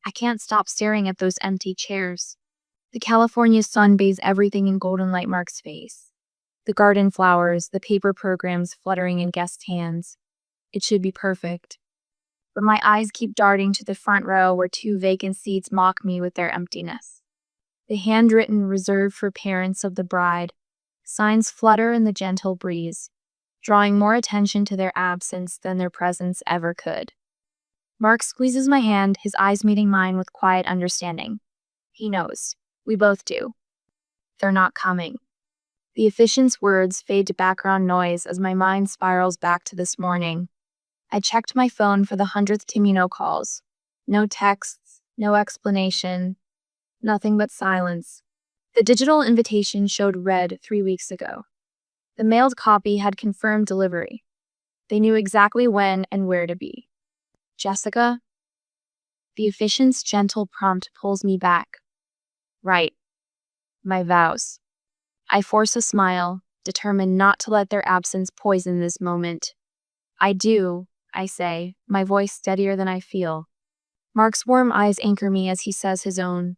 I can't stop staring at those empty chairs. The California sun bathes everything in golden light Mark's face. The garden flowers, the paper programs fluttering in guest hands. It should be perfect. But my eyes keep darting to the front row where two vacant seats mock me with their emptiness. The handwritten reserved for parents of the bride. Signs flutter in the gentle breeze, drawing more attention to their absence than their presence ever could. Mark squeezes my hand, his eyes meeting mine with quiet understanding. He knows. We both do. They're not coming. The officiant's words fade to background noise as my mind spirals back to this morning. I checked my phone for the 100th Timino calls. No texts, no explanation, nothing but silence. The digital invitation showed red 3 weeks ago. The mailed copy had confirmed delivery. They knew exactly when and where to be. Jessica? The officiant's gentle prompt pulls me back. Right. My vows. I force a smile, determined not to let their absence poison this moment. I do, I say, my voice steadier than I feel. Mark's warm eyes anchor me as he says his own.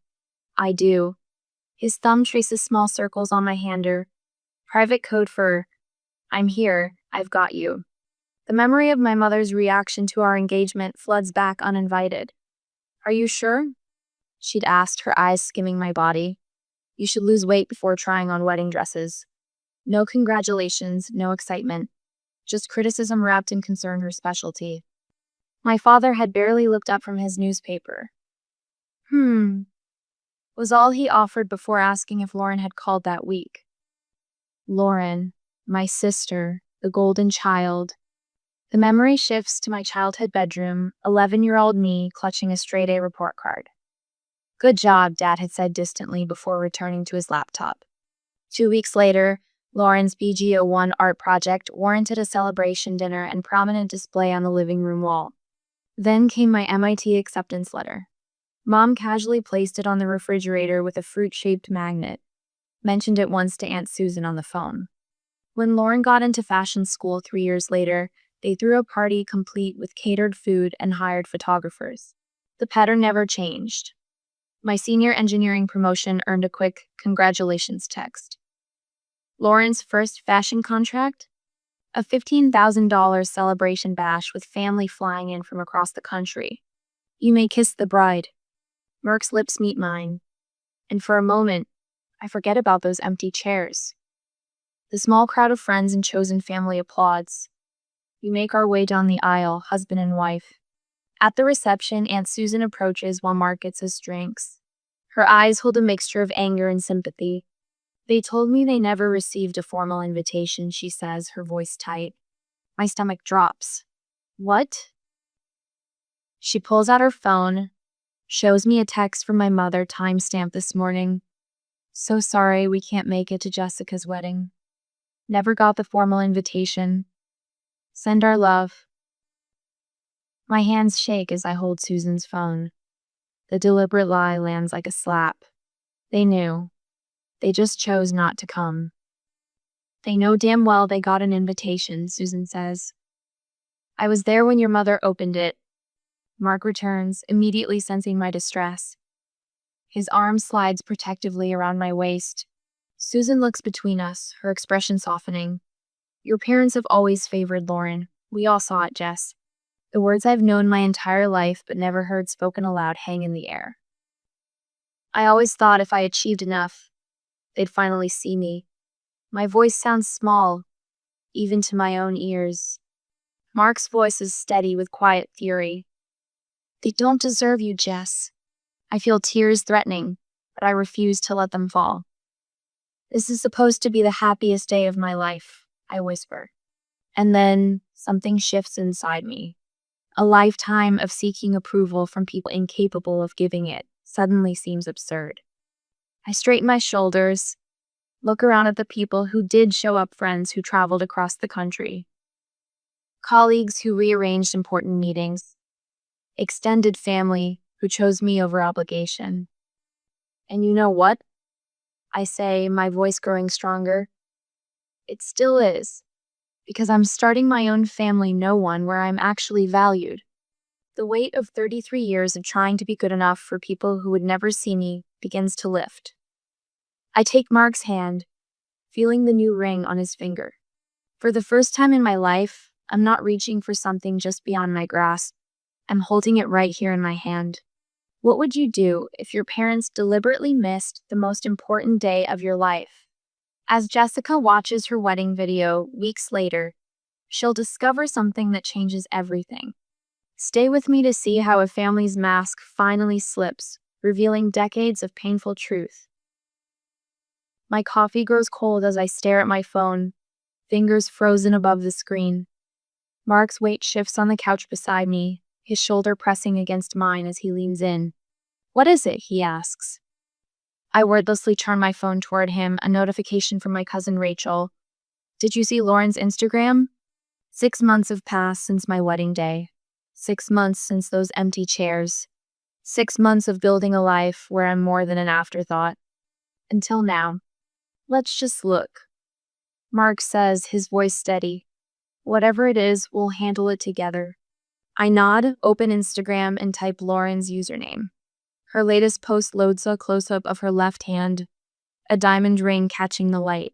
I do. His thumb traces small circles on my hander. Private code for, I'm here, I've got you. The memory of my mother's reaction to our engagement floods back uninvited. Are you sure? She'd asked, her eyes skimming my body. You should lose weight before trying on wedding dresses. No congratulations, no excitement. Just criticism wrapped in concern, her specialty. My father had barely looked up from his newspaper. Was all he offered before asking if Lauren had called that week. Lauren, my sister, the golden child. The memory shifts to my childhood bedroom, 11-year-old me clutching a straight-A report card. Good job, Dad had said distantly before returning to his laptop. 2 weeks later, Lauren's BGO1 art project warranted a celebration dinner and prominent display on the living room wall. Then came my MIT acceptance letter. Mom casually placed it on the refrigerator with a fruit-shaped magnet. Mentioned it once to Aunt Susan on the phone. When Lauren got into fashion school 3 years later, they threw a party complete with catered food and hired photographers. The pattern never changed. My senior engineering promotion earned a quick congratulations text. Lauren's first fashion contract? A $15,000 celebration bash with family flying in from across the country. You may kiss the bride. Merck's lips meet mine. And for a moment, I forget about those empty chairs. The small crowd of friends and chosen family applauds. We make our way down the aisle, husband and wife. At the reception, Aunt Susan approaches while Mark gets his drinks. Her eyes hold a mixture of anger and sympathy. They told me they never received a formal invitation, she says, her voice tight. My stomach drops. What? She pulls out her phone, shows me a text from my mother timestamped this morning. So sorry we can't make it to Jessica's wedding. Never got the formal invitation. Send our love. My hands shake as I hold Susan's phone. The deliberate lie lands like a slap. They knew. They just chose not to come. They know damn well they got an invitation, Susan says. I was there when your mother opened it. Mark returns, immediately sensing my distress. His arm slides protectively around my waist. Susan looks between us, her expression softening. Your parents have always favored Lauren. We all saw it, Jess. The words I've known my entire life but never heard spoken aloud hang in the air. I always thought if I achieved enough, they'd finally see me. My voice sounds small, even to my own ears. Mark's voice is steady with quiet fury. They don't deserve you, Jess. I feel tears threatening, but I refuse to let them fall. This is supposed to be the happiest day of my life, I whisper. And then something shifts inside me. A lifetime of seeking approval from people incapable of giving it suddenly seems absurd. I straighten my shoulders, look around at the people who did show up, friends who traveled across the country, colleagues who rearranged important meetings, extended family who chose me over obligation. And you know what? I say, my voice growing stronger. It still is, because I'm starting my own family, no one, where I'm actually valued. The weight of 33 years of trying to be good enough for people who would never see me begins to lift. I take Mark's hand, feeling the new ring on his finger. For the first time in my life, I'm not reaching for something just beyond my grasp. I'm holding it right here in my hand. What would you do if your parents deliberately missed the most important day of your life? As Jessica watches her wedding video weeks later, she'll discover something that changes everything. Stay with me to see how a family's mask finally slips, revealing decades of painful truth. My coffee grows cold as I stare at my phone, fingers frozen above the screen. Mark's weight shifts on the couch beside me, his shoulder pressing against mine as he leans in. "What is it?" he asks. I wordlessly turn my phone toward him, a notification from my cousin Rachel. "Did you see Lauren's Instagram?" 6 months have passed since my wedding day. 6 months since those empty chairs. 6 months of building a life where I'm more than an afterthought. Until now. "Let's just look," Mark says, his voice steady. "Whatever it is, we'll handle it together." I nod, open Instagram, and type Lauren's username. Her latest post loads a close-up of her left hand, a diamond ring catching the light.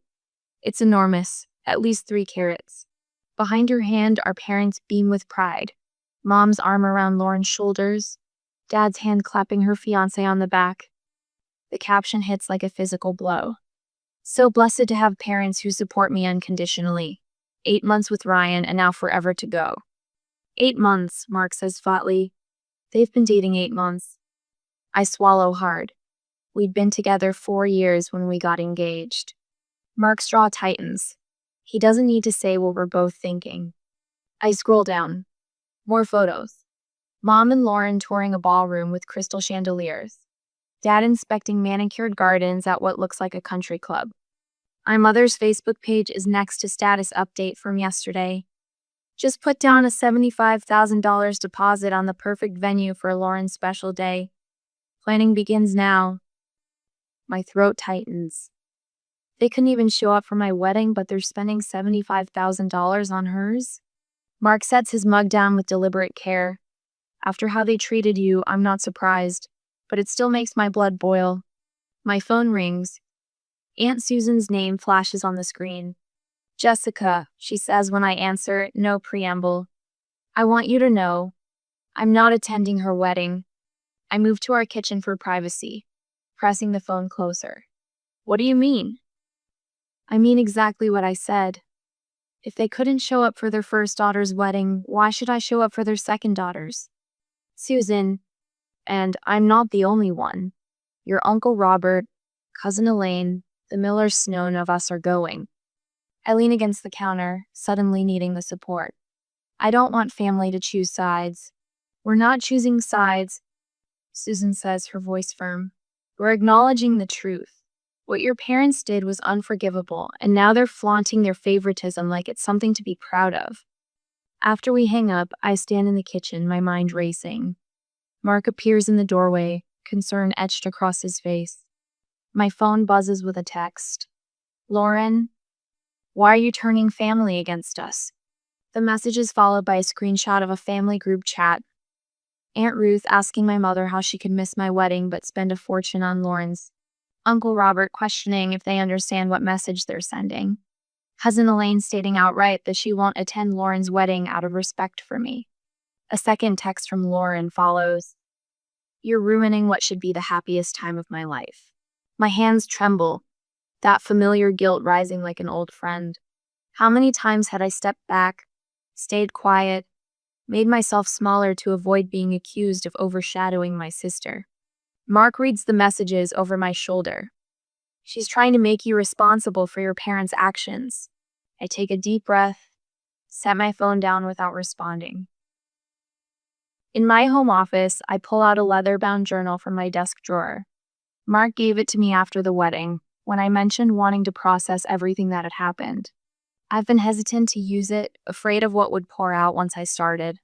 It's enormous, at least 3 carats. Behind her hand, our parents beam with pride. Mom's arm around Lauren's shoulders, Dad's hand clapping her fiancé on the back. The caption hits like a physical blow. "So blessed to have parents who support me unconditionally. 8 months with Ryan and now forever to go." 8 months, Mark says flatly. They've been dating 8 months. I swallow hard. We'd been together 4 years when we got engaged. Mark's jaw tightens. He doesn't need to say what we're both thinking. I scroll down. More photos. Mom and Lauren touring a ballroom with crystal chandeliers. Dad inspecting manicured gardens at what looks like a country club. My mother's Facebook page is next to status update from yesterday. "Just put down a $75,000 deposit on the perfect venue for Lauren's special day. Planning begins now." My throat tightens. They couldn't even show up for my wedding, but they're spending $75,000 on hers? Mark sets his mug down with deliberate care. "After how they treated you, I'm not surprised, but it still makes my blood boil." My phone rings. Aunt Susan's name flashes on the screen. "Jessica," she says when I answer, no preamble. "I want you to know, I'm not attending her wedding." I move to our kitchen for privacy, pressing the phone closer. "What do you mean?" "I mean exactly what I said. If they couldn't show up for their first daughter's wedding, why should I show up for their second daughter's? Susan, and I'm not the only one. Your Uncle Robert, Cousin Elaine, the Miller Snow, none of us are going." I lean against the counter, suddenly needing the support. "I don't want family to choose sides." "We're not choosing sides," Susan says, her voice firm. "We're acknowledging the truth. What your parents did was unforgivable, and now they're flaunting their favoritism like it's something to be proud of." After we hang up, I stand in the kitchen, my mind racing. Mark appears in the doorway, concern etched across his face. My phone buzzes with a text. "Lauren, why are you turning family against us?" The message is followed by a screenshot of a family group chat. Aunt Ruth asking my mother how she could miss my wedding but spend a fortune on Lauren's. Uncle Robert questioning if they understand what message they're sending. Cousin Elaine stating outright that she won't attend Lauren's wedding out of respect for me. A second text from Lauren follows. "You're ruining what should be the happiest time of my life." My hands tremble, that familiar guilt rising like an old friend. How many times had I stepped back, stayed quiet, made myself smaller to avoid being accused of overshadowing my sister? Mark reads the messages over my shoulder. "She's trying to make you responsible for your parents' actions." I take a deep breath, set my phone down without responding. In my home office, I pull out a leather-bound journal from my desk drawer. Mark gave it to me after the wedding, when I mentioned wanting to process everything that had happened. I've been hesitant to use it, afraid of what would pour out once I started.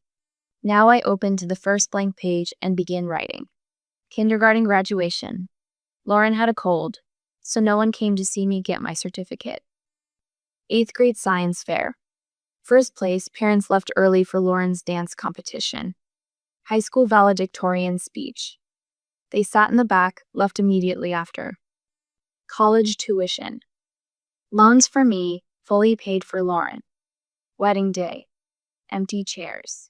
Now I open to the first blank page and begin writing. Kindergarten graduation. Lauren had a cold, so no one came to see me get my certificate. 8th grade science fair. First place, parents left early for Lauren's dance competition. High school valedictorian speech. They sat in the back, left immediately after. College tuition. Loans for me, fully paid for Lauren. Wedding day. Empty chairs.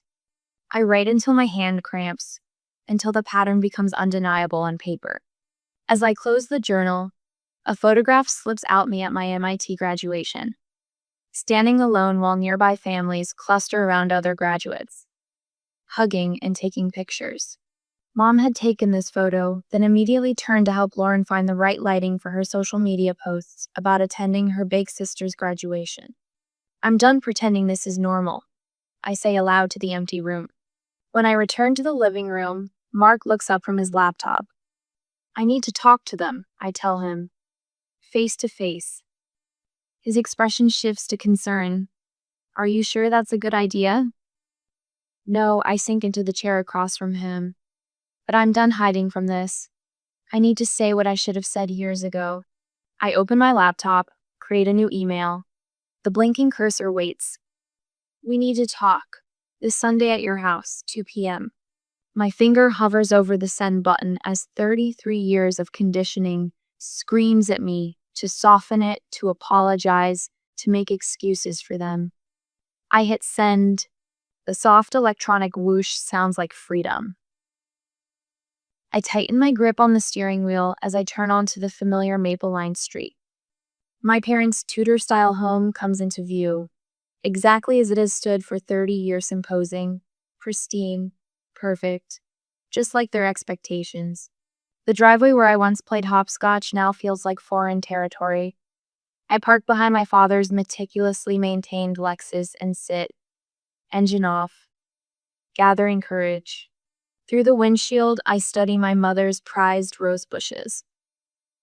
I write until my hand cramps, until the pattern becomes undeniable on paper. As I close the journal, a photograph slips out me at my MIT graduation, standing alone while nearby families cluster around other graduates, hugging and taking pictures. Mom had taken this photo, then immediately turned to help Lauren find the right lighting for her social media posts about attending her big sister's graduation. I'm done pretending this is normal, I say aloud to the empty room. When I return to the living room, Mark looks up from his laptop. I need to talk to them, I tell him, face to face. His expression shifts to concern. Are you sure that's a good idea? No, I sink into the chair across from him. But I'm done hiding from this. I need to say what I should have said years ago. I open my laptop, create a new email. The blinking cursor waits. We need to talk. This Sunday at your house, 2 p.m. My finger hovers over the send button as 33 years of conditioning screams at me to soften it, to apologize, to make excuses for them. I hit send. The soft electronic whoosh sounds like freedom. I tighten my grip on the steering wheel as I turn onto the familiar Maple Line Street. My parents' Tudor-style home comes into view, exactly as it has stood for 30 years, imposing, pristine, perfect, just like their expectations. The driveway where I once played hopscotch now feels like foreign territory. I park behind my father's meticulously maintained Lexus and sit, engine off, gathering courage. Through the windshield, I study my mother's prized rose bushes.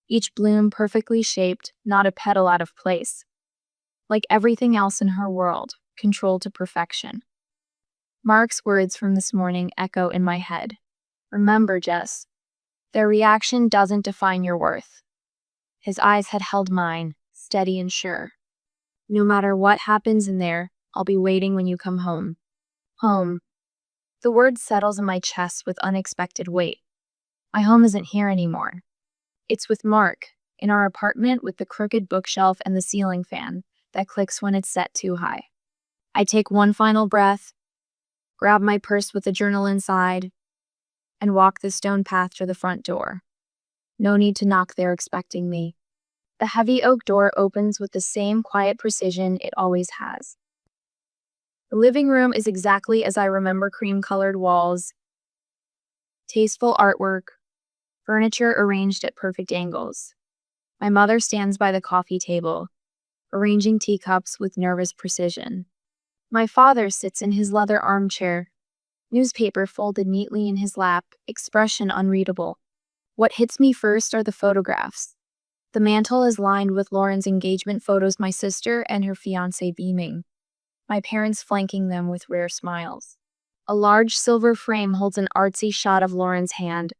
Each bloom perfectly shaped, not a petal out of place. Like everything else in her world, controlled to perfection. Mark's words from this morning echo in my head. Remember, Jess, their reaction doesn't define your worth. His eyes had held mine, steady and sure. No matter what happens in there, I'll be waiting when you come home. Home. The word settles in my chest with unexpected weight. My home isn't here anymore. It's with Mark, in our apartment with the crooked bookshelf and the ceiling fan that clicks when it's set too high. I take one final breath, grab my purse with the journal inside, and walk the stone path to the front door. No need to knock there expecting me. The heavy oak door opens with the same quiet precision it always has. The living room is exactly as I remember: cream-colored walls, tasteful artwork, furniture arranged at perfect angles. My mother stands by the coffee table, arranging teacups with nervous precision. My father sits in his leather armchair, newspaper folded neatly in his lap, expression unreadable. What hits me first are the photographs. The mantle is lined with Lauren's engagement photos, my sister and her fiancé beaming, my parents flanking them with rare smiles. A large silver frame holds an artsy shot of Lauren's hand,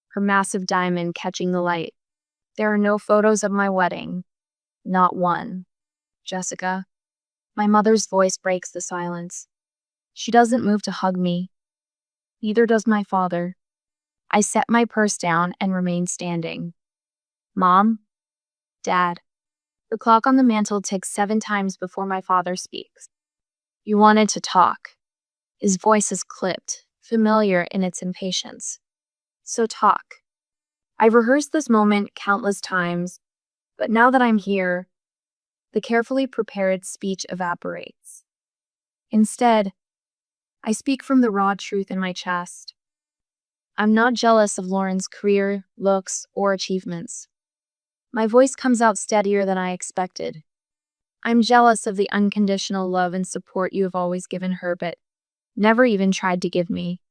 her massive diamond catching the light. There are no photos of my wedding. Not one. Jessica. My mother's voice breaks the silence. She doesn't move to hug me. Neither does my father. I set my purse down and remain standing. Mom? Dad. The clock on the mantle ticks 7 times before my father speaks. You wanted to talk. His voice is clipped, familiar in its impatience. So talk. I've rehearsed this moment countless times, but now that I'm here, the carefully prepared speech evaporates. Instead, I speak from the raw truth in my chest. I'm not jealous of Lauren's career, looks, or achievements. My voice comes out steadier than I expected. I'm jealous of the unconditional love and support you have always given her, but never even tried to give me.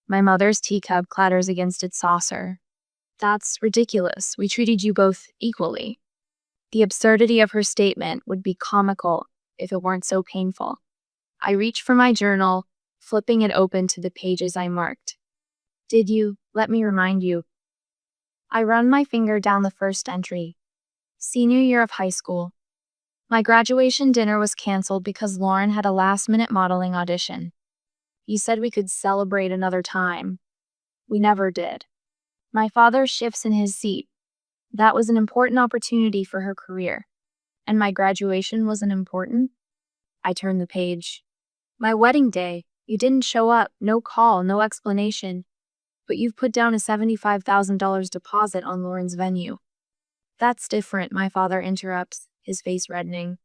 My mother's teacup clatters against its saucer. That's ridiculous. We treated you both equally. The absurdity of her statement would be comical if it weren't so painful. I reach for my journal, flipping it open to the pages I marked. Did you? Let me remind you. I run my finger down the first entry. Senior year of high school. My graduation dinner was canceled because Lauren had a last-minute modeling audition. He said we could celebrate another time. We never did. My father shifts in his seat. That was an important opportunity for her career. And my graduation wasn't important? I turned the page. My wedding day. You didn't show up. No call, no explanation. But you've put down a $75,000 deposit on Lauren's venue. That's different, my father interrupts, his face reddening.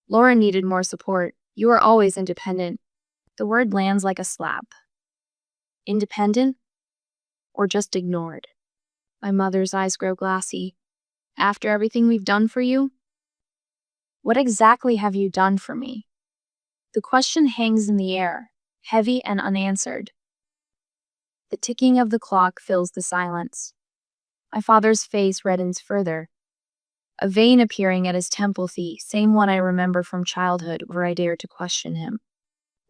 Lauren needed more support. You were always independent. The word lands like a slap. Independent? Or just ignored? My mother's eyes grow glassy. After everything we've done for you? What exactly have you done for me? The question hangs in the air, heavy and unanswered. The ticking of the clock fills the silence. My father's face reddens further. A vein appearing at his temple fee, same one I remember from childhood where I dared to question him.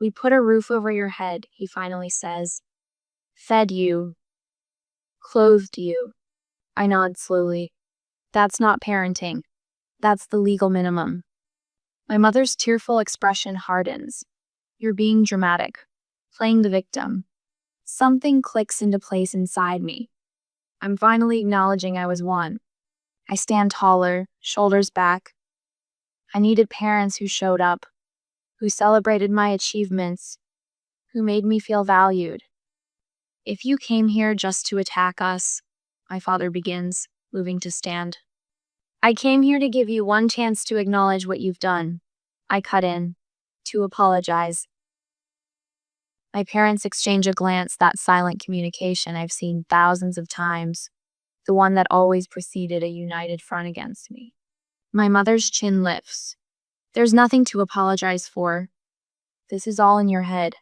We put a roof over your head, he finally says. Fed you. Clothed you. I nod slowly. That's not parenting. That's the legal minimum. My mother's tearful expression hardens. You're being dramatic. Playing the victim. Something clicks into place inside me. I'm finally acknowledging I was one. I stand taller, shoulders back. I needed parents who showed up, who celebrated my achievements, who made me feel valued. If you came here just to attack us, my father begins, moving to stand. I came here to give you one chance to acknowledge what you've done. I cut in, to apologize. My parents exchange a glance, that silent communication I've seen thousands of times, the one that always preceded a united front against me. My mother's chin lifts. There's nothing to apologize for. This is all in your head.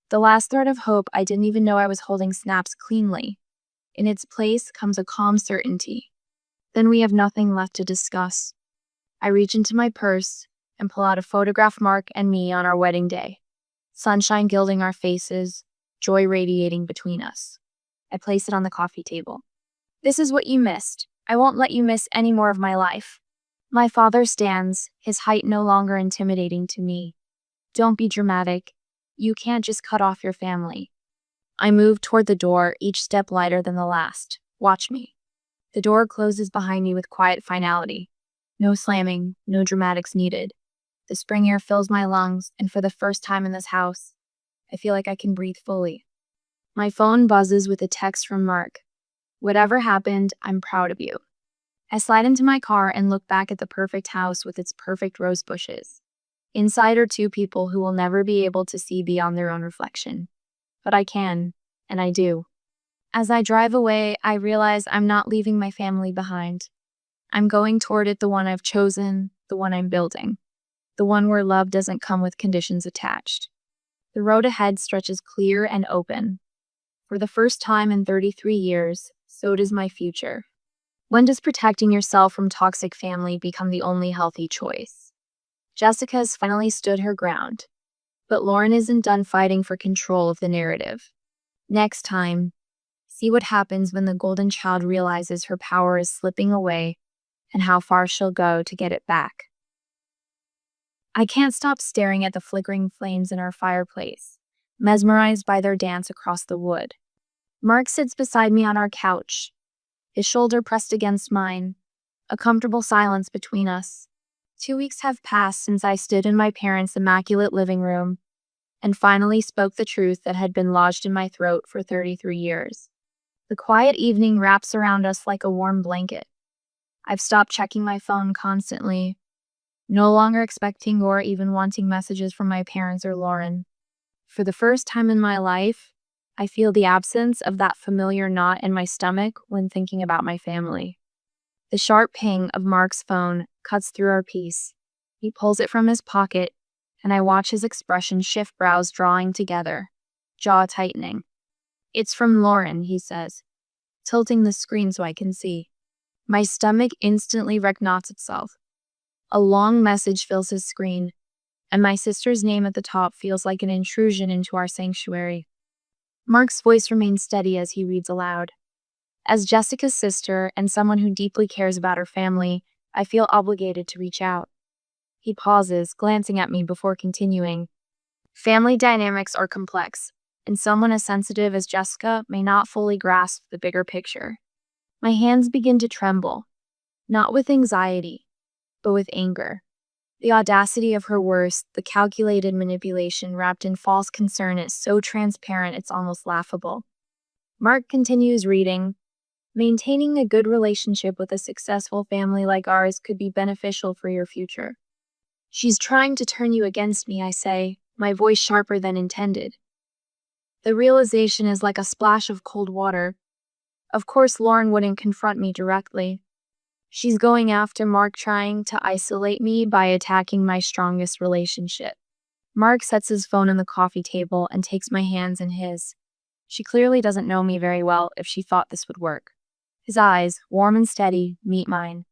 The last thread of hope I didn't even know I was holding snaps cleanly. In its place comes a calm certainty. Then we have nothing left to discuss. I reach into my purse and pull out a photograph Mark and me on our wedding day. Sunshine gilding our faces, joy radiating between us. I place it on the coffee table. This is what you missed. I won't let you miss any more of my life. My father stands, his height no longer intimidating to me. Don't be dramatic. You can't just cut off your family. I move toward the door, each step lighter than the last. Watch me. The door closes behind me with quiet finality. No slamming, no dramatics needed. The spring air fills my lungs, and for the first time in this house, I feel like I can breathe fully. My phone buzzes with a text from Mark. Whatever happened, I'm proud of you. I slide into my car and look back at the perfect house with its perfect rose bushes. Inside are two people who will never be able to see beyond their own reflection. But I can, and I do. As I drive away, I realize I'm not leaving my family behind. I'm going toward it, the one I've chosen, the one I'm building. The one where love doesn't come with conditions attached. The road ahead stretches clear and open. For the first time in 33 years, so does my future. When does protecting yourself from toxic family become the only healthy choice? Jessica has finally stood her ground, but Lauren isn't done fighting for control of the narrative. Next time, see what happens when the golden child realizes her power is slipping away and how far she'll go to get it back. I can't stop staring at the flickering flames in our fireplace, mesmerized by their dance across the wood. Mark sits beside me on our couch, his shoulder pressed against mine, a comfortable silence between us. 2 weeks have passed since I stood in my parents' immaculate living room and finally spoke the truth that had been lodged in my throat for 33 years. The quiet evening wraps around us like a warm blanket. I've stopped checking my phone constantly, no longer expecting or even wanting messages from my parents or Lauren. For the first time in my life, I feel the absence of that familiar knot in my stomach when thinking about my family. The sharp ping of Mark's phone cuts through our peace. He pulls it from his pocket, and I watch his expression shift, brows drawing together, jaw tightening. It's from Lauren, he says, tilting the screen so I can see. My stomach instantly reknots itself. A long message fills his screen, and my sister's name at the top feels like an intrusion into our sanctuary. Mark's voice remains steady as he reads aloud. As Jessica's sister and someone who deeply cares about her family, I feel obligated to reach out. He pauses, glancing at me before continuing. Family dynamics are complex. and someone as sensitive as Jessica may not fully grasp the bigger picture. My hands begin to tremble, not with anxiety, but with anger. The audacity of her worst, the calculated manipulation wrapped in false concern is so transparent it's almost laughable. Mark continues reading. Maintaining a good relationship with a successful family like ours could be beneficial for your future. She's trying to turn you against me, I say, my voice sharper than intended. The realization is like a splash of cold water. Of course, Lauren wouldn't confront me directly. She's going after Mark, trying to isolate me by attacking my strongest relationship. Mark sets his phone on the coffee table and takes my hands in his. She clearly doesn't know me very well if she thought this would work. His eyes, warm and steady, meet mine.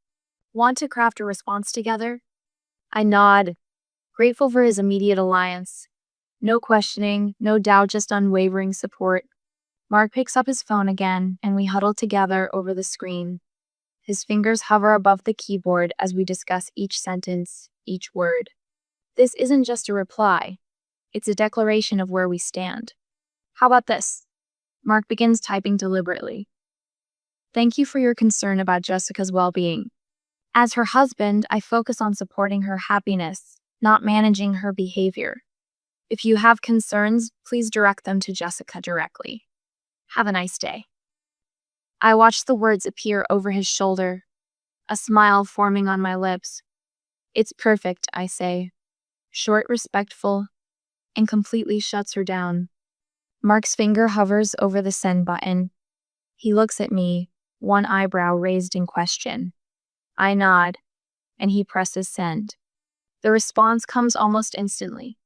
Want to craft a response together? I nod, grateful for his immediate alliance. No questioning, no doubt, just unwavering support. Mark picks up his phone again, and we huddle together over the screen. His fingers hover above the keyboard as we discuss each sentence, each word. This isn't just a reply. It's a declaration of where we stand. How about this? Mark begins typing deliberately. Thank you for your concern about Jessica's well-being. As her husband, I focus on supporting her happiness, not managing her behavior. If you have concerns, please direct them to Jessica directly. Have a nice day. I watch the words appear over his shoulder, a smile forming on my lips. It's perfect, I say. Short, respectful, and completely shuts her down. Mark's finger hovers over the send button. He looks at me, one eyebrow raised in question. I nod, and he presses send. The response comes almost instantly,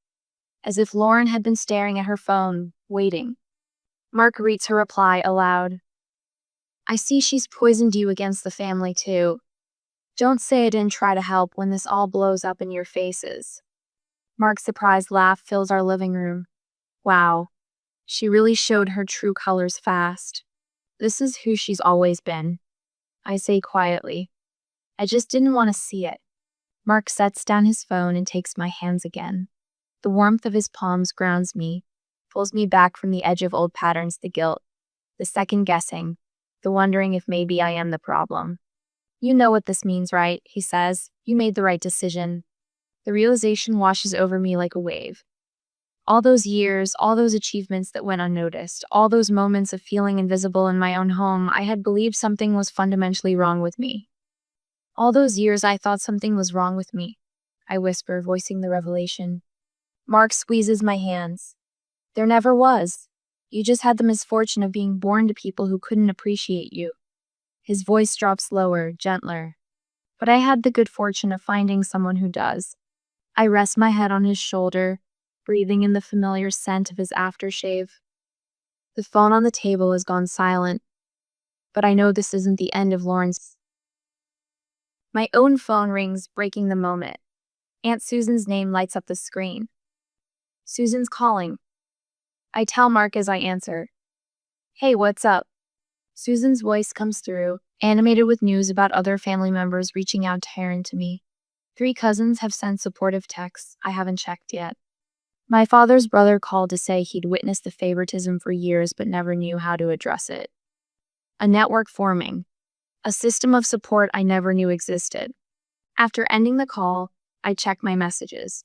as if Lauren had been staring at her phone, waiting. Mark reads her reply aloud. I see she's poisoned you against the family too. Don't say I didn't try to help when this all blows up in your faces. Mark's surprised laugh fills our living room. Wow, she really showed her true colors fast. This is who she's always been. I say quietly. I just didn't want to see it. Mark sets down his phone and takes my hands again. The warmth of his palms grounds me, pulls me back from the edge of old patterns, the guilt, the second guessing, the wondering if maybe I am the problem. You know what this means, right? He says. You made the right decision. The realization washes over me like a wave. All those years, all those achievements that went unnoticed, all those moments of feeling invisible in my own home, I had believed something was fundamentally wrong with me. All those years I thought something was wrong with me, I whisper, voicing the revelation. Mark squeezes my hands. There never was. You just had the misfortune of being born to people who couldn't appreciate you. His voice drops lower, gentler. But I had the good fortune of finding someone who does. I rest my head on his shoulder, breathing in the familiar scent of his aftershave. The phone on the table has gone silent, but I know this isn't the end of Lauren's. My own phone rings, breaking the moment. Aunt Susan's name lights up the screen. Susan's calling. I tell Mark as I answer. Hey, what's up? Susan's voice comes through, animated with news about other family members reaching out to her and to me. 3 cousins have sent supportive texts. I haven't checked yet. My father's brother called to say he'd witnessed the favoritism for years but never knew how to address it. A network forming. A system of support I never knew existed. After ending the call, I check my messages.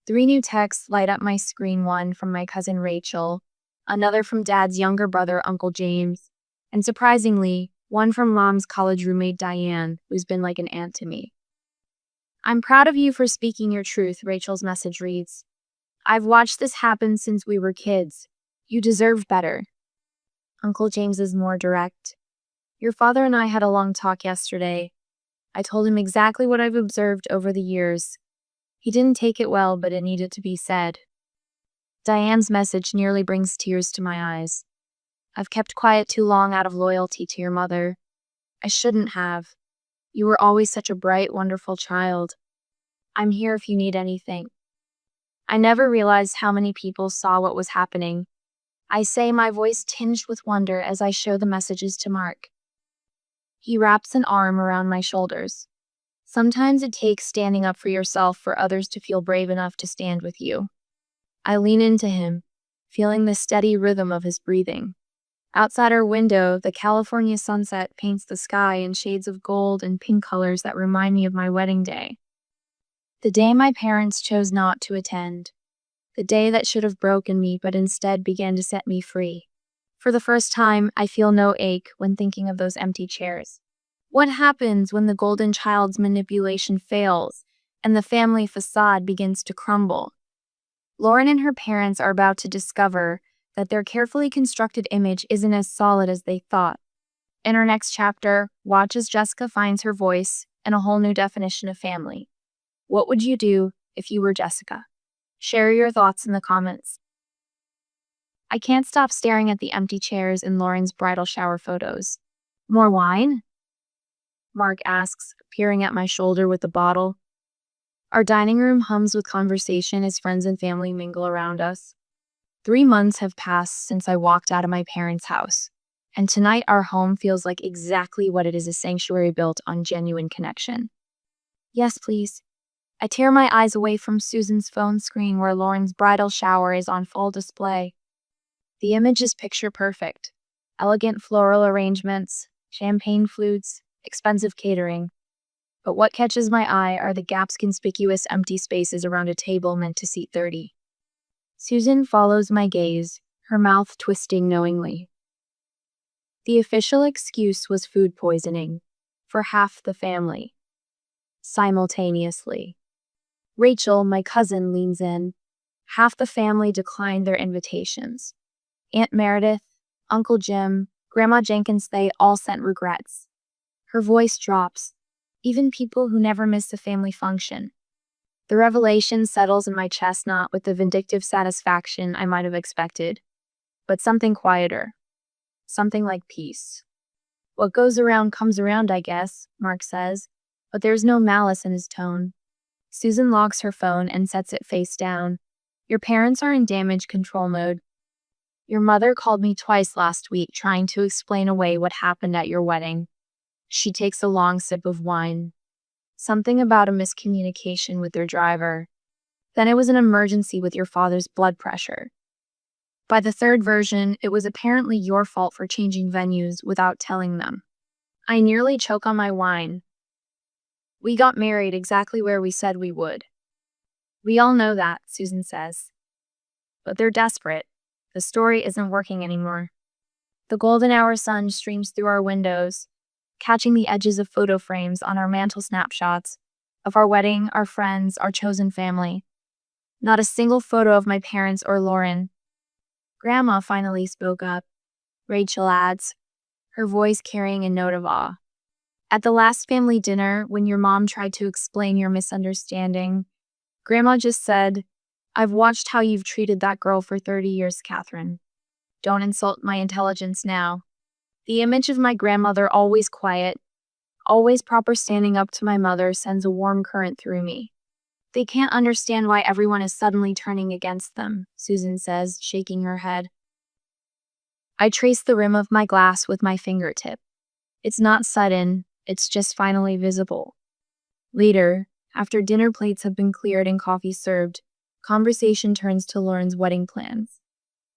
3 new texts light up my screen, one from my cousin Rachel, another from Dad's younger brother, Uncle James, and surprisingly, one from Mom's college roommate Diane, who's been like an aunt to me. I'm proud of you for speaking your truth, Rachel's message reads. I've watched this happen since we were kids. You deserve better. Uncle James is more direct. Your father and I had a long talk yesterday. I told him exactly what I've observed over the years. He didn't take it well, but it needed to be said. Diane's message nearly brings tears to my eyes. I've kept quiet too long out of loyalty to your mother. I shouldn't have. You were always such a bright, wonderful child. I'm here if you need anything. I never realized how many people saw what was happening. I say, my voice tinged with wonder as I show the messages to Mark. He wraps an arm around my shoulders. Sometimes it takes standing up for yourself for others to feel brave enough to stand with you. I lean into him, feeling the steady rhythm of his breathing. Outside our window, the California sunset paints the sky in shades of gold and pink colors that remind me of my wedding day. The day my parents chose not to attend. The day that should have broken me but instead began to set me free. For the first time, I feel no ache when thinking of those empty chairs. What happens when the golden child's manipulation fails and the family facade begins to crumble? Lauren and her parents are about to discover that their carefully constructed image isn't as solid as they thought. In our next chapter, watch as Jessica finds her voice and a whole new definition of family. What would you do if you were Jessica? Share your thoughts in the comments. I can't stop staring at the empty chairs in Lauren's bridal shower photos. More wine? Mark asks, peering at my shoulder with the bottle. Our dining room hums with conversation as friends and family mingle around us. 3 months have passed since I walked out of my parents' house, and tonight our home feels like exactly what it is, a sanctuary built on genuine connection. Yes, please. I tear my eyes away from Susan's phone screen where Lauren's bridal shower is on full display. The image is picture perfect. Elegant floral arrangements, champagne flutes, expensive catering. But what catches my eye are the gaps, conspicuous empty spaces around a table meant to seat 30. Susan follows my gaze, her mouth twisting knowingly. The official excuse was food poisoning for half the family. Simultaneously, Rachel, my cousin, leans in. Half the family declined their invitations. Aunt Meredith, Uncle Jim, Grandma Jenkins, they all sent regrets. Her voice drops. Even people who never miss a family function. The revelation settles in my chest, not with the vindictive satisfaction I might have expected, but something quieter. Something like peace. What goes around comes around, I guess, Mark says, but there's no malice in his tone. Susan locks her phone and sets it face down. Your parents are in damage control mode. Your mother called me twice last week trying to explain away what happened at your wedding. She takes a long sip of wine. Something about a miscommunication with their driver. Then it was an emergency with your father's blood pressure. By the third version, it was apparently your fault for changing venues without telling them. I nearly choke on my wine. We got married exactly where we said we would. We all know that, Susan says. But they're desperate. The story isn't working anymore. The golden hour sun streams through our windows, catching the edges of photo frames on our mantle snapshots of our wedding, our friends, our chosen family. Not a single photo of my parents or Lauren. Grandma finally spoke up, Rachel adds, her voice carrying a note of awe. At the last family dinner, when your mom tried to explain your misunderstanding, Grandma just said, I've watched how you've treated that girl for 30 years, Catherine. Don't insult my intelligence now. The image of my grandmother, always quiet, always proper, standing up to my mother, sends a warm current through me. They can't understand why everyone is suddenly turning against them, Susan says, shaking her head. I trace the rim of my glass with my fingertip. It's not sudden, it's just finally visible. Later, after dinner plates have been cleared and coffee served, conversation turns to Lauren's wedding plans.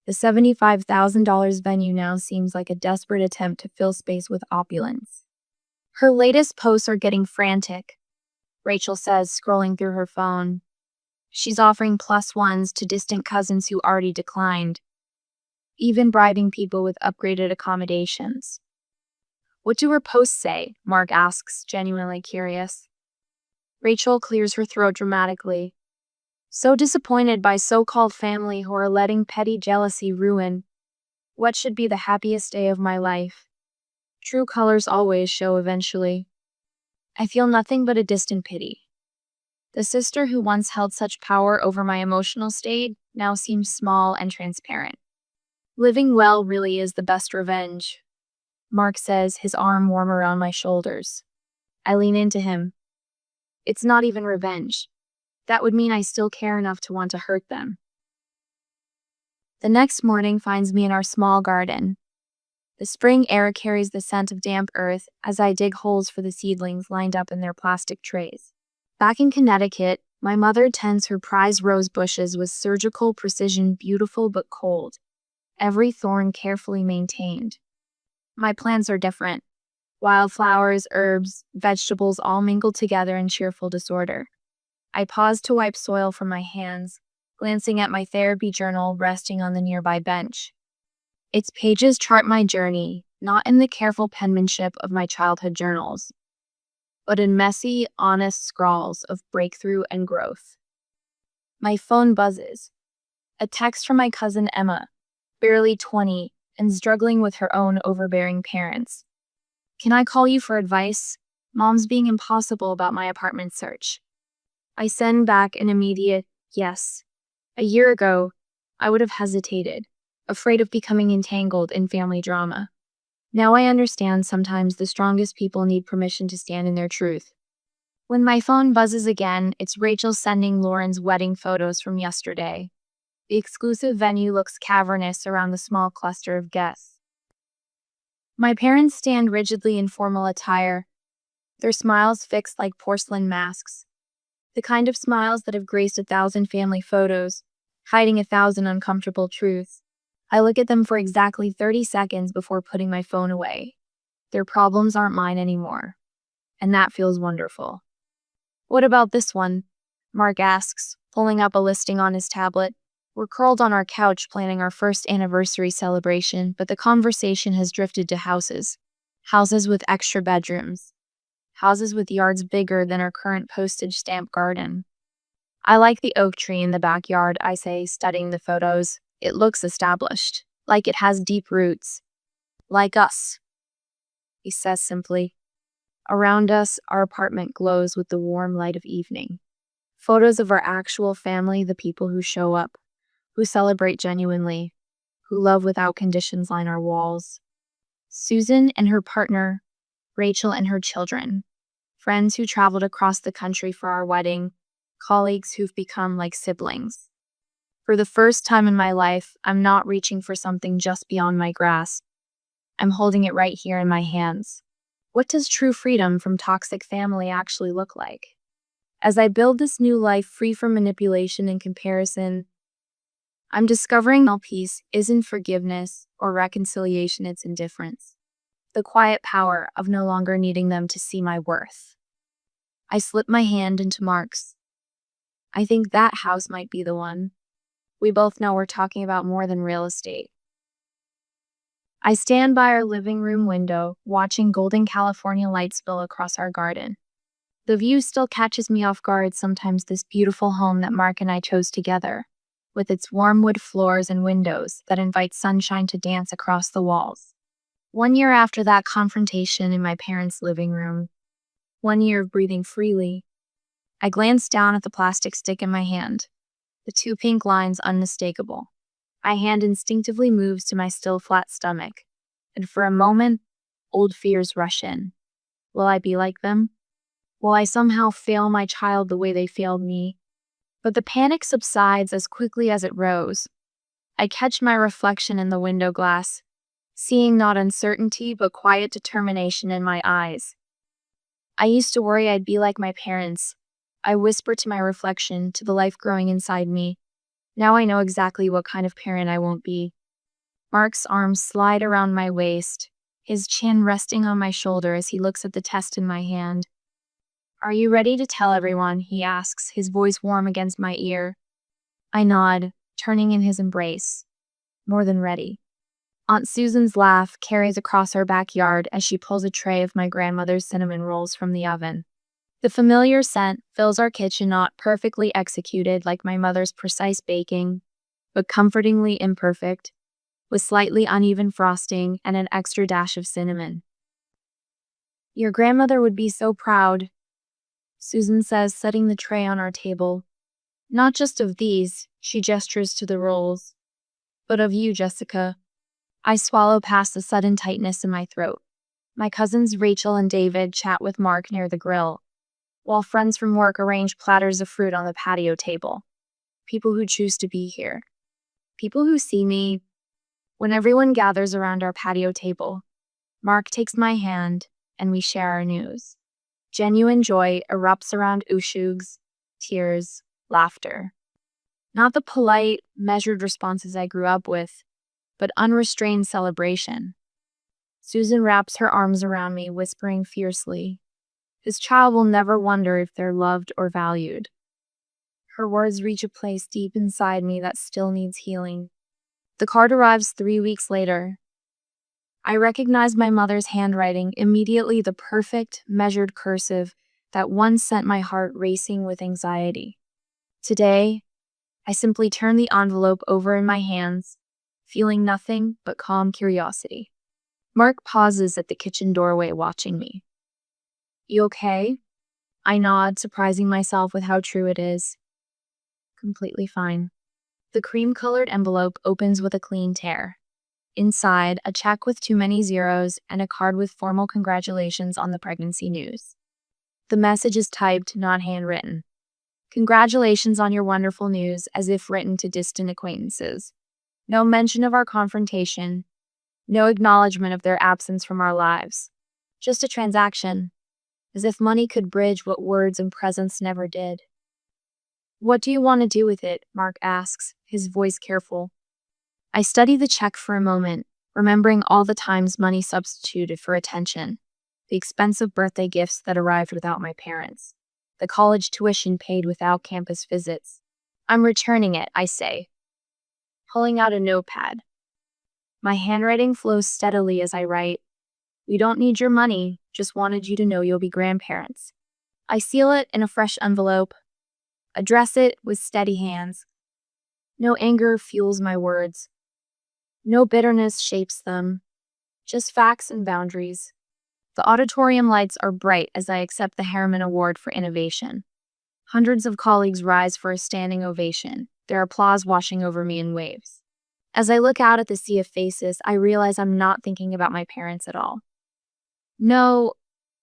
The $75,000 venue now seems like a desperate attempt to fill space with opulence. Her latest posts are getting frantic, Rachel says, scrolling through her phone. She's offering +1s to distant cousins who already declined, even bribing people with upgraded accommodations. What do her posts say? Mark asks, genuinely curious. Rachel clears her throat dramatically. So disappointed by so-called family who are letting petty jealousy ruin what should be the happiest day of my life. True colors always show eventually. I feel nothing but a distant pity. The sister who once held such power over my emotional state now seems small and transparent. Living well really is the best revenge, Mark says, his arm warm around my shoulders. I lean into him. It's not even revenge. That would mean I still care enough to want to hurt them. The next morning finds me in our small garden. The spring air carries the scent of damp earth as I dig holes for the seedlings lined up in their plastic trays. Back in Connecticut, My mother tends her prized rose bushes with surgical precision, beautiful but cold, every thorn carefully maintained. My plants are different. Wildflowers, herbs, vegetables all mingled together in cheerful disorder. I paused to wipe soil from my hands, glancing at my therapy journal resting on the nearby bench. Its pages chart my journey, not in the careful penmanship of my childhood journals, but in messy, honest scrawls of breakthrough and growth. My phone buzzes. A text from my cousin Emma, barely 20 and struggling with her own overbearing parents. Can I call you for advice? Mom's being impossible about my apartment search. I send back an immediate yes. A year ago, I would have hesitated, afraid of becoming entangled in family drama. Now I understand sometimes the strongest people need permission to stand in their truth. When my phone buzzes again, it's Rachel sending Lauren's wedding photos from yesterday. The exclusive venue looks cavernous around the small cluster of guests. My parents stand rigidly in formal attire, their smiles fixed like porcelain masks. The kind of smiles that have graced 1,000 family photos, hiding 1,000 uncomfortable truths. I look at them for exactly 30 seconds before putting my phone away. Their problems aren't mine anymore. And that feels wonderful. What about this one? Mark asks, pulling up a listing on his tablet. We're curled on our couch planning our first anniversary celebration, but the conversation has drifted to houses. Houses with extra bedrooms. Houses with yards bigger than our current postage stamp garden. I like the oak tree in the backyard, I say, studying the photos. It looks established, like it has deep roots. Like us, he says simply. Around us, our apartment glows with the warm light of evening. Photos of our actual family, the people who show up, who celebrate genuinely, who love without conditions line our walls. Susan and her partner, Rachel and her children, friends who traveled across the country for our wedding, colleagues who've become like siblings. For the first time in my life, I'm not reaching for something just beyond my grasp. I'm holding it right here in my hands. What does true freedom from toxic family actually look like? As I build this new life free from manipulation and comparison, I'm discovering my peace isn't forgiveness or reconciliation, it's indifference. The quiet power of no longer needing them to see my worth. I slip my hand into Mark's. I think that house might be the one. We both know we're talking about more than real estate. I stand by our living room window, watching golden California lights spill across our garden. The view still catches me off guard sometimes, this beautiful home that Mark and I chose together, with its warm wood floors and windows that invite sunshine to dance across the walls. 1 year after that confrontation in my parents' living room, 1 year of breathing freely, I glanced down at the plastic stick in my hand, the 2 pink lines unmistakable. My hand instinctively moves to my still flat stomach, and for a moment, old fears rush in. Will I be like them? Will I somehow fail my child the way they failed me? But the panic subsides as quickly as it rose. I catch my reflection in the window glass, seeing not uncertainty but quiet determination in my eyes. I used to worry I'd be like my parents. I whisper to my reflection, to the life growing inside me. Now I know exactly what kind of parent I won't be. Mark's arms slide around my waist, his chin resting on my shoulder as he looks at the test in my hand. Are you ready to tell everyone? He asks, his voice warm against my ear. I nod, turning in his embrace. More than ready. Aunt Susan's laugh carries across our backyard as she pulls a tray of my grandmother's cinnamon rolls from the oven. The familiar scent fills our kitchen, not perfectly executed like my mother's precise baking, but comfortingly imperfect, with slightly uneven frosting and an extra dash of cinnamon. Your grandmother would be so proud, Susan says, setting the tray on our table. Not just of these, she gestures to the rolls, but of you, Jessica. I swallow past the sudden tightness in my throat. My cousins Rachel and David chat with Mark near the grill, while friends from work arrange platters of fruit on the patio table. People who choose to be here. People who see me. When everyone gathers around our patio table, Mark takes my hand and we share our news. Genuine joy erupts around Ushugs, tears, laughter. Not the polite, measured responses I grew up with, but unrestrained celebration. Susan wraps her arms around me, whispering fiercely, "This child will never wonder if they're loved or valued." Her words reach a place deep inside me that still needs healing. The card arrives 3 weeks later. I recognize my mother's handwriting, immediately the perfect, measured cursive that once sent my heart racing with anxiety. Today, I simply turn the envelope over in my hands, feeling nothing but calm curiosity. Mark pauses at the kitchen doorway, watching me. "You okay?" I nod, surprising myself with how true it is. "Completely fine." The cream-colored envelope opens with a clean tear. Inside, a check with too many zeros and a card with formal congratulations on the pregnancy news. The message is typed, not handwritten. "Congratulations on your wonderful news," as if written to distant acquaintances. No mention of our confrontation, no acknowledgement of their absence from our lives. Just a transaction, as if money could bridge what words and presence never did. "What do you want to do with it?" Mark asks, his voice careful. I study the check for a moment, remembering all the times money substituted for attention, the expensive birthday gifts that arrived without my parents, the college tuition paid without campus visits. "I'm returning it," I say, pulling out a notepad. My handwriting flows steadily as I write, "We don't need your money, just wanted you to know you'll be grandparents." I seal it in a fresh envelope, address it with steady hands. No anger fuels my words. No bitterness shapes them. Just facts and boundaries. The auditorium lights are bright as I accept the Harriman Award for Innovation. Hundreds of colleagues rise for a standing ovation, their applause washing over me in waves. As I look out at the sea of faces, I realize I'm not thinking about my parents at all. No,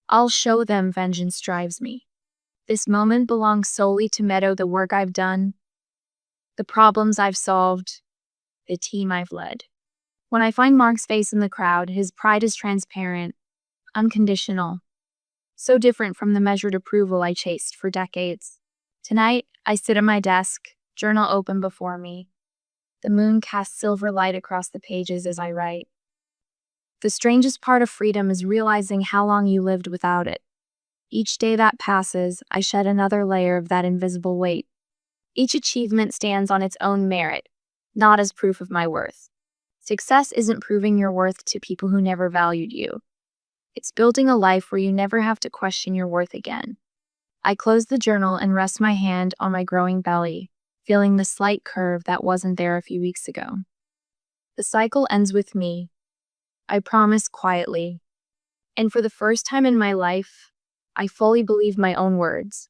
"I'll show them," vengeance drives me. This moment belongs solely to Meadow, the work I've done, the problems I've solved, the team I've led. When I find Mark's face in the crowd, his pride is transparent, unconditional, so different from the measured approval I chased for decades. Tonight, I sit at my desk, journal open before me. The moon casts silver light across the pages as I write. The strangest part of freedom is realizing how long you lived without it. Each day that passes, I shed another layer of that invisible weight. Each achievement stands on its own merit, not as proof of my worth. Success isn't proving your worth to people who never valued you. It's building a life where you never have to question your worth again. I close the journal and rest my hand on my growing belly, feeling the slight curve that wasn't there a few weeks ago. The cycle ends with me, I promise quietly. And for the first time in my life, I fully believe my own words.